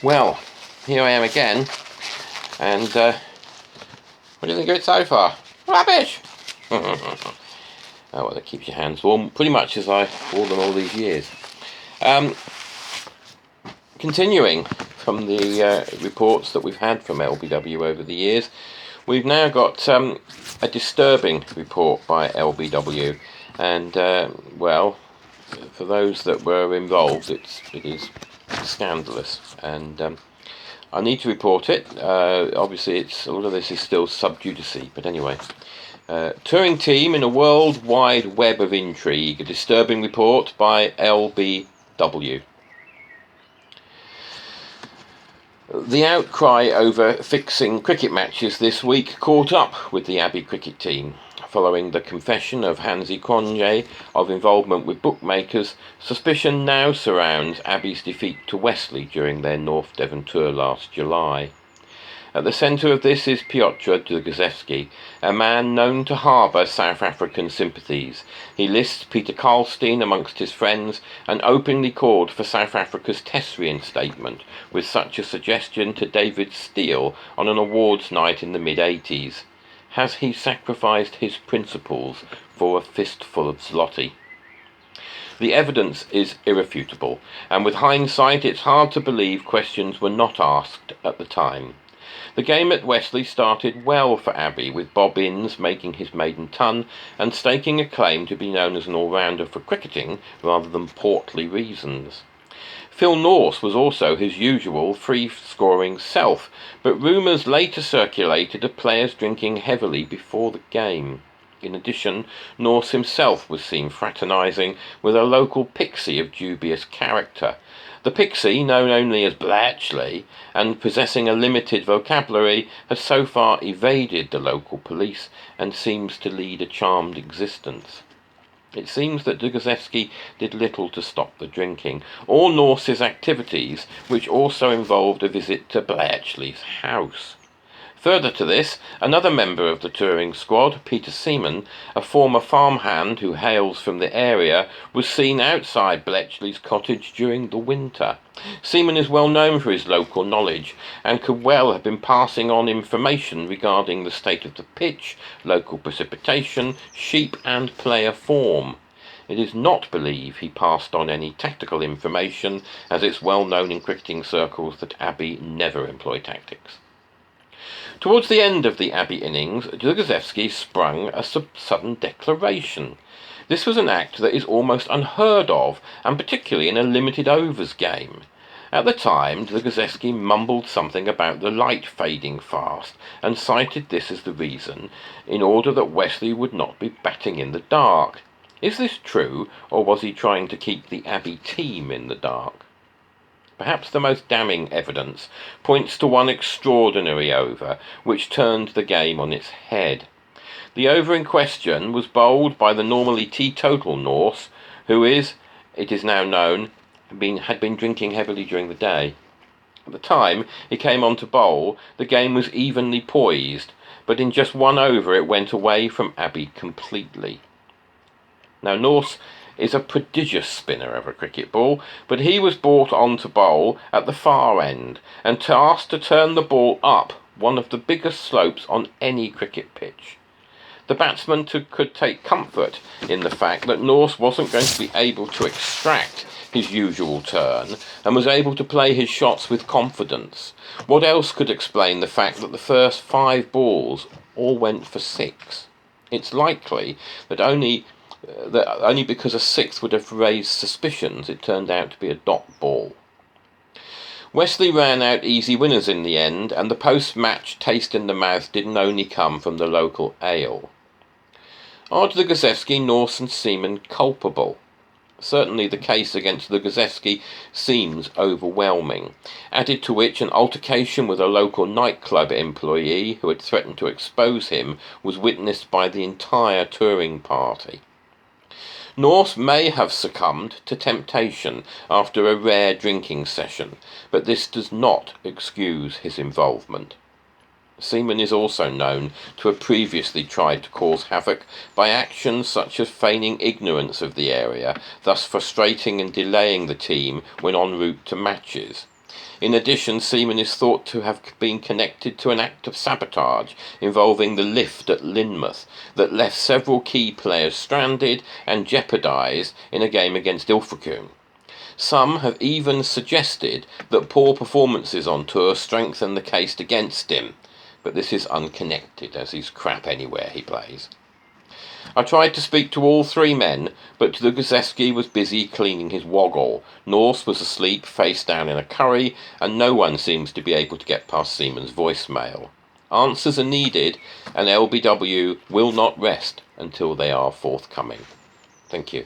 Well, here I am again, and what do you think of it so far? Rubbish! Oh, well, that keeps your hands warm, pretty much as I wore them all these years. Continuing from the reports that we've had from L.B.Doubleyew over the years, we've now got a disturbing report by L.B.Doubleyew, and well, for those that were involved, it is scandalous, and I need to report it. Obviously, all of this is still sub judice, but anyway. Touring team in a world-wide web of intrigue. A disturbing report by L.B.Doubleyew. The outcry over fixing cricket matches this week caught up with the Abbey cricket team. Following the confession of Hansi Cronje of involvement with bookmakers, suspicion now surrounds Abbey's defeat to Wesley during their North Devon tour last July. At the centre of this is Piotr Dlugoszewski, a man known to harbour South African sympathies. He lists Peter Karlstein amongst his friends and openly called for South Africa's Test reinstatement, with such a suggestion to David Steele on an awards night in the mid-80s. Has he sacrificed his principles for a fistful of zloty? The evidence is irrefutable, and with hindsight it's hard to believe questions were not asked at the time. The game at Wesley started well for Abbey, with Bob Innes making his maiden ton and staking a claim to be known as an all-rounder for cricketing rather than portly reasons. Phil Norse was also his usual free-scoring self, but rumours later circulated of players drinking heavily before the game. In addition, Norse himself was seen fraternising with a local pixie of dubious character. The pixie, known only as Bletchley, and possessing a limited vocabulary, has so far evaded the local police and seems to lead a charmed existence. It seems that Dlugoszewski did little to stop the drinking, or Norse's activities, which also involved a visit to Bletchley's house. Further to this, another member of the touring squad, Peter Seaman, a former farmhand who hails from the area, was seen outside Bletchley's cottage during the winter. Seaman is well known for his local knowledge and could well have been passing on information regarding the state of the pitch, local precipitation, sheep and player form. It is not believed he passed on any tactical information, as it's well known in cricketing circles that Abbey never employ tactics. Towards the end of the Abbey innings, Dlugoszewski sprung a sudden declaration. This was an act that is almost unheard of, and particularly in a limited overs game. At the time, Dlugoszewski mumbled something about the light fading fast, and cited this as the reason, in order that Wesley would not be batting in the dark. Is this true, or was he trying to keep the Abbey team in the dark? Perhaps the most damning evidence points to one extraordinary over, which turned the game on its head. The over in question was bowled by the normally teetotal Norse, who it is now known, had been drinking heavily during the day. At the time he came on to bowl, the game was evenly poised, but in just one over it went away from Abbey completely. Now Norse is a prodigious spinner of a cricket ball, but he was brought on to bowl at the far end and tasked to turn the ball up one of the biggest slopes on any cricket pitch. The batsman could take comfort in the fact that Norse wasn't going to be able to extract his usual turn and was able to play his shots with confidence. What else could explain the fact that the first 5 balls all went for 6? It's likely that only because a 6th would have raised suspicions, it turned out to be a dot ball. Wesley ran out easy winners in the end, and the post-match taste in the mouth didn't only come from the local ale. Are Dlugoszewski, Norse and Seaman culpable? Certainly the case against Dlugoszewski seems overwhelming, added to which an altercation with a local nightclub employee who had threatened to expose him was witnessed by the entire touring party. Norse may have succumbed to temptation after a rare drinking session, but this does not excuse his involvement. Seaman is also known to have previously tried to cause havoc by actions such as feigning ignorance of the area, thus frustrating and delaying the team when en route to matches. In addition, Seaman is thought to have been connected to an act of sabotage involving the lift at Lynmouth that left several key players stranded and jeopardised in a game against Ilfracombe. Some have even suggested that poor performances on tour strengthen the case against him, but this is unconnected as he's crap anywhere he plays. I tried to speak to all three men, but Dlugoszewski was busy cleaning his woggle, Norse was asleep face down in a curry, and no one seems to be able to get past Seaman's voicemail. Answers are needed, and L.B.Doubleyew will not rest until they are forthcoming. Thank you.